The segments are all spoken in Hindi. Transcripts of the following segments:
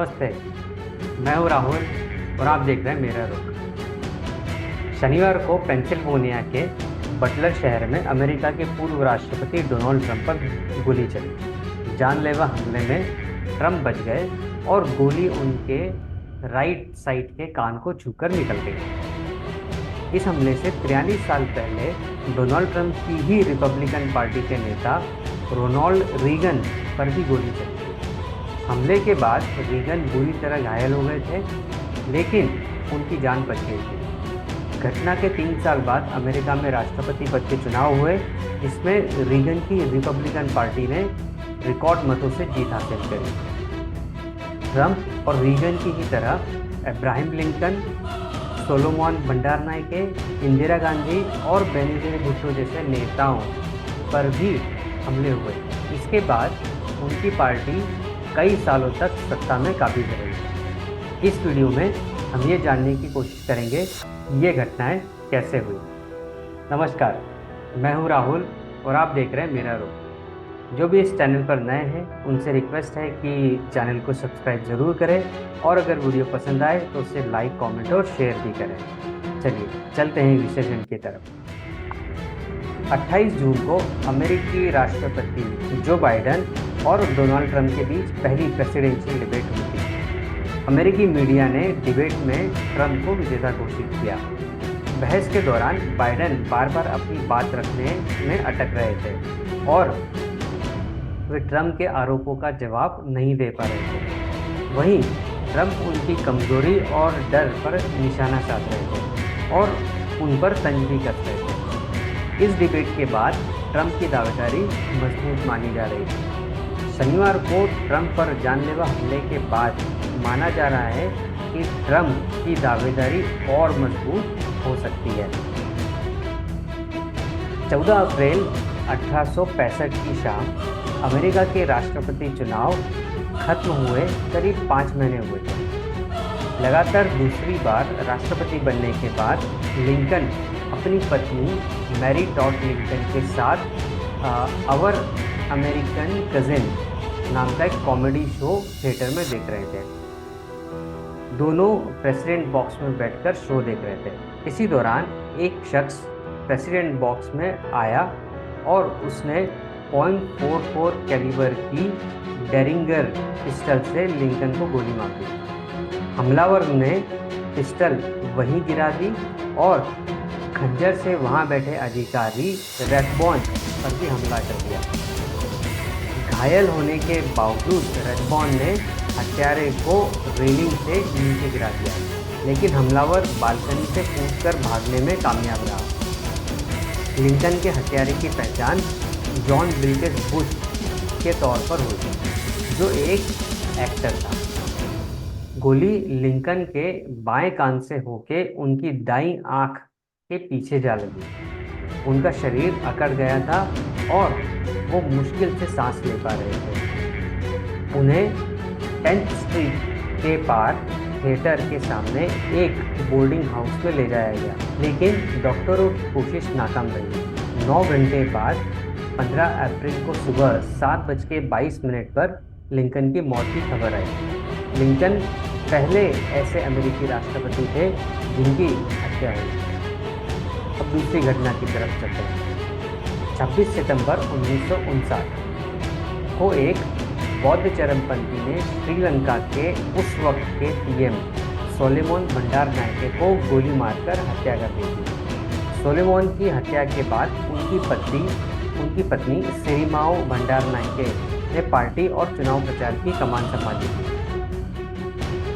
नमस्ते। मैं हूँ राहुल और आप देख रहे हैं मेरा रुख। शनिवार को पेंसिल्वेनिया के बटलर शहर में अमेरिका के पूर्व राष्ट्रपति डोनाल्ड ट्रंप पर गोली चली। जानलेवा हमले में ट्रंप बच गए और गोली उनके राइट साइड के कान को छूकर निकल गई। इस हमले से 43 साल पहले डोनाल्ड ट्रंप की ही रिपब्लिकन पार्टी के नेता रोनाल्ड रीगन पर भी गोली चली। हमले के बाद रीगन बुरी तरह घायल हो गए थे, लेकिन उनकी जान बच गई थी। घटना के 3 साल बाद अमेरिका में राष्ट्रपति पद के चुनाव हुए, जिसमें रीगन की रिपब्लिकन पार्टी ने रिकॉर्ड मतों से जीत हासिल करी। ट्रंप और रीगन की ही तरह Abraham Lincoln, Solomon Bandaranaike, Indira Gandhi और बेनिगेर भुट्टो जैसे नेताओं पर भी हमले हुए। इसके बाद उनकी पार्टी कई सालों तक सत्ता में काबिज रही। इस वीडियो में हम ये जानने की कोशिश करेंगे ये घटनाएं कैसे हुई। नमस्कार, मैं हूं राहुल और आप देख रहे हैं मेरा रुख। जो भी इस चैनल पर नए हैं उनसे रिक्वेस्ट है कि चैनल को सब्सक्राइब ज़रूर करें और अगर वीडियो पसंद आए तो उसे लाइक, कमेंट और शेयर भी करें। चलिए चलते हैं विश्लेषण की तरफ। 28 जून को अमेरिकी राष्ट्रपति जो बाइडेन और डोनाल्ड ट्रंप के बीच पहली प्रेसिडेंशियल डिबेट हुई थी। अमेरिकी मीडिया ने डिबेट में ट्रंप को विजेता घोषित किया। बहस के दौरान बाइडेन बार बार अपनी बात रखने में अटक रहे थे और वे ट्रंप के आरोपों का जवाब नहीं दे पा रहे थे। वहीं ट्रंप उनकी कमजोरी और डर पर निशाना साध रहे थे और उन पर तंज भी कर रहे थे। इस डिबेट के बाद ट्रंप की दावेदारी मजबूत मानी जा रही थी। शनिवार को ट्रंप पर जानलेवा हमले के बाद माना जा रहा है कि ट्रंप की दावेदारी और मजबूत हो सकती है। 14 अप्रैल 1865 की शाम अमेरिका के राष्ट्रपति चुनाव खत्म हुए करीब 5 महीने हुए थे। लगातार दूसरी बार राष्ट्रपति बनने के बाद लिंकन अपनी पत्नी मैरी टॉड लिंकन के साथ अवर अमेरिकन कजिन नाम का एक कॉमेडी शो थिएटर में देख रहे थे। दोनों प्रेसिडेंट बॉक्स में बैठकर शो देख रहे थे। इसी दौरान एक शख्स प्रेसिडेंट बॉक्स में आया और उसने .44 कैलिबर की डेरिंगर पिस्टल से लिंकन को गोली मार दी। हमलावर ने पिस्टल वहीं गिरा दी और खंजर से वहां बैठे अधिकारी रेसबॉन पर भी हमला कर दिया। घायल होने के बावजूद रेसबॉन ने हत्यारे को रेलिंग से नीचे गिरा दिया, लेकिन हमलावर बालकनी से कूदकर भागने में कामयाब रहा। लिंकन के हत्यारे की पहचान जॉन बिल्किस बुश के तौर पर हुई, जो एक एक्टर था। गोली लिंकन के बाएं कान से होके उनकी दाईं आंख के पीछे जा लगी। उनका शरीर अकड़ गया था और वो मुश्किल से सांस ले पा रहे थे। उन्हें 10th स्ट्रीट के पार थिएटर के सामने एक बोर्डिंग हाउस में ले जाया गया, लेकिन डॉक्टरों की कोशिश नाकाम रही। 9 घंटे बाद 15 अप्रैल को सुबह 7:22 पर लिंकन की मौत की खबर आई। लिंकन पहले ऐसे अमेरिकी राष्ट्रपति थे जिनकी हत्या हुई। अब दूसरी घटना की तरफ चलते हैं। 26 सितंबर 1959 को एक बौद्ध चरमपंथी ने श्रीलंका के उस वक्त के पीएम सोलोमन भंडारनायके को गोली मारकर हत्या कर दी थी। सोलोमन की हत्या के बाद उनकी पत्नी सिरिमाओ भंडारनायके ने पार्टी और चुनाव प्रचार की कमान संभाली थी।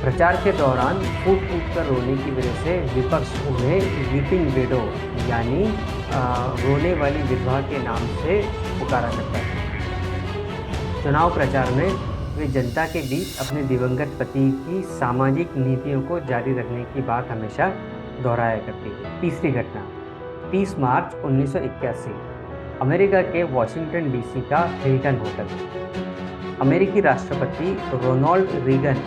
प्रचार के दौरान फूट कर रोने की वजह से विपक्ष उन्हें वीपिंग विडो यानी रोने वाली विधवा के नाम से पुकारा करता है। चुनाव प्रचार में वे जनता के बीच अपने दिवंगत पति की सामाजिक नीतियों को जारी रखने की बात हमेशा दोहराया करती है। तीसरी घटना 30 मार्च 1981 अमेरिका के वॉशिंगटन डीसी का हिल्टन होटल। अमेरिकी राष्ट्रपति रोनाल्ड रीगन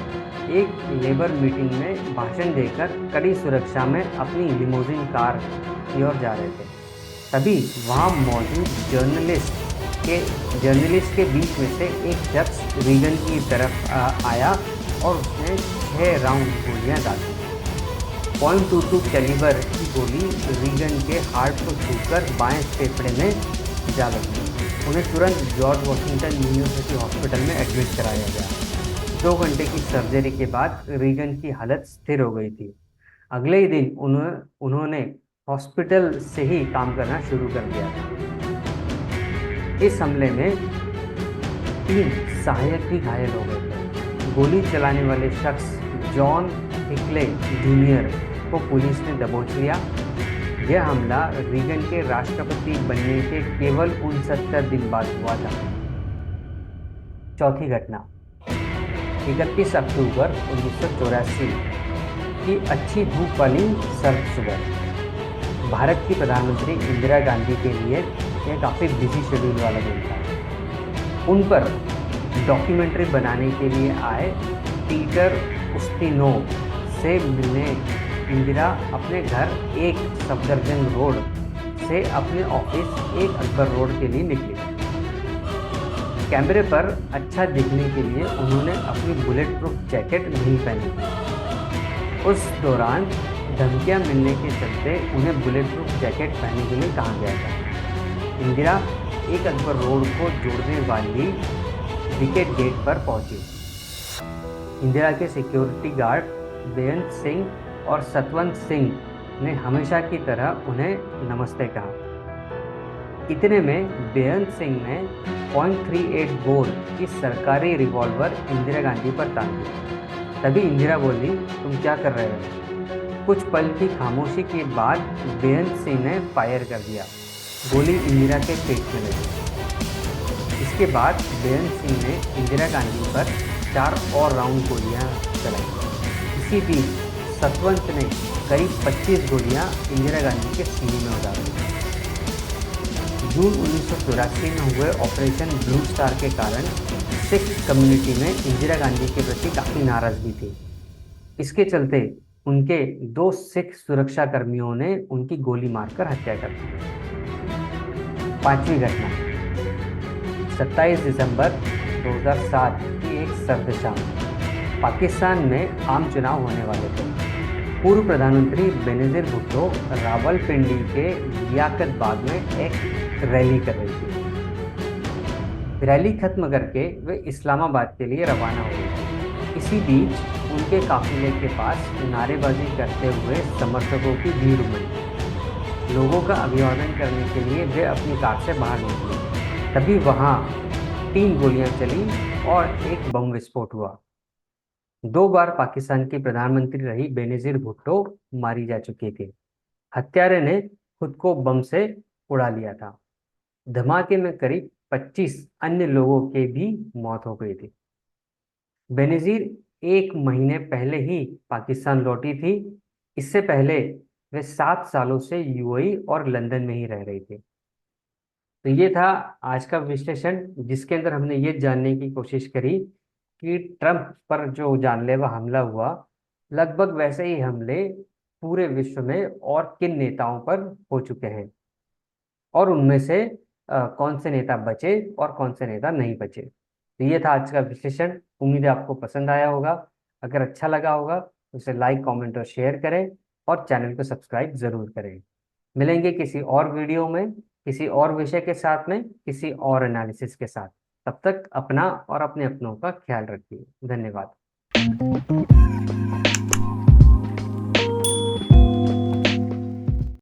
एक लेबर मीटिंग में भाषण देकर कड़ी सुरक्षा में अपनी लिमोजिन कार की ओर जा रहे थे। तभी वहां मौजूद जर्नलिस्ट के बीच में से एक शख्स रीगन की तरफ आया और उसने 6 राउंड गोलियां दागी। .22 कैलिबर की गोली रीगन के हार्ट को छूकर बाएं फेफड़े में जा लगी। उन्हें तुरंत जॉर्ज वॉशिंगटन यूनिवर्सिटी हॉस्पिटल में एडमिट कराया गया। 2 घंटे की सर्जरी के बाद रीगन की हालत स्थिर हो गई थी। अगले ही दिन उन्होंने हॉस्पिटल से ही काम करना शुरू कर दिया था। इस हमले में 3 सहायक भी घायल हो गए थे। गोली चलाने वाले शख्स जॉन हिकले जूनियर को पुलिस ने दबोच लिया। यह हमला रीगन के राष्ट्रपति बनने के केवल 69 दिन बाद हुआ था। चौथी घटना 31 अक्टूबर 1984 की अच्छी धूप वाली सर्द सुबह। भारत की प्रधानमंत्री इंदिरा गांधी के लिए यह काफ़ी बिजी शेड्यूल वाला दिन था। उन पर डॉक्यूमेंट्री बनाने के लिए आए पीटर उस्तिनोव से मिलने इंदिरा अपने घर एक सफदरजंग रोड से अपने ऑफिस एक अकबर रोड के लिए निकली। कैमरे पर अच्छा दिखने के लिए उन्होंने अपनी बुलेट प्रूफ जैकेट नहीं पहनी थी। उस दौरान धमकियां मिलने के चलते उन्हें बुलेट प्रूफ जैकेट पहनने के लिए कहा गया था। इंदिरा एक अकबर रोड को जोड़ने वाली विकेट गेट पर पहुंची। इंदिरा के सिक्योरिटी गार्ड बेअंत सिंह और सतवंत सिंह ने हमेशा की तरह उन्हें नमस्ते कहा। इतने में बेअंत सिंह ने .38 बोर की सरकारी रिवॉल्वर इंदिरा गांधी पर तान दी। तभी इंदिरा बोली, तुम क्या कर रहे हो? कुछ पल की खामोशी के बाद बेअंत सिंह ने फायर कर दिया। गोली इंदिरा के पेट में लगी। इसके बाद बेअंत सिंह ने इंदिरा गांधी पर 4 और राउंड गोलियां चलाई। इसी बीच सतवंत ने करीब 25 गोलियां इंदिरा गांधी के सीने में उतार दी। जून 1984 में हुए ऑपरेशन ब्लू स्टार के कारण सिख कम्युनिटी में इंदिरा गांधी के प्रति काफ़ी नाराजगी थी। इसके चलते उनके 2 सिख सुरक्षा कर्मियों ने उनकी गोली मारकर हत्या कर दी। 5वीं घटना 27 दिसंबर 2007 की एक सर्द शाम। पाकिस्तान में आम चुनाव होने वाले थे। पूर्व प्रधानमंत्री बेनजीर भुट्टो रावलपिंडी के लियाकत बाग में एक रैली कर रही थी। रैली खत्म करके वे इस्लामाबाद के लिए रवाना हो गए। इसी बीच उनके काफिले के पास नारेबाजी करते हुए समर्थकों की भीड़ उमड़ी। लोगों का अभिवादन करने के लिए वे अपनी कार से बाहर निकले। तभी वहां 3 गोलियां चली और एक बम विस्फोट हुआ। 2 बार पाकिस्तान की प्रधानमंत्री रही बेनजीर भुट्टो मारी जा चुकी थी। हत्यारे ने खुद को बम से उड़ा लिया था। धमाके में करीब 25 अन्य लोगों की भी मौत हो गई थी। बेनजीर 1 महीने पहले ही पाकिस्तान लौटी थी। इससे पहले वे 7 सालों से यूएई और लंदन में ही रह रही थी। तो ये था आज का विश्लेषण, जिसके अंदर हमने ये जानने की कोशिश करी कि ट्रंप पर जो जानलेवा हमला हुआ, लगभग वैसे ही हमले पूरे विश्व में और किन नेताओं पर हो चुके हैं और उनमें से कौन से नेता बचे और कौन से नेता नहीं बचे। तो ये था आज का विश्लेषण। उम्मीद है आपको पसंद आया होगा। अगर अच्छा लगा होगा तो उसे लाइक, कमेंट और शेयर करें और चैनल को सब्सक्राइब ज़रूर करें। मिलेंगे किसी और वीडियो में, किसी और विषय के साथ में, किसी और एनालिसिस के साथ। तब तक अपना और अपने अपनों का ख्याल रखिए। धन्यवाद।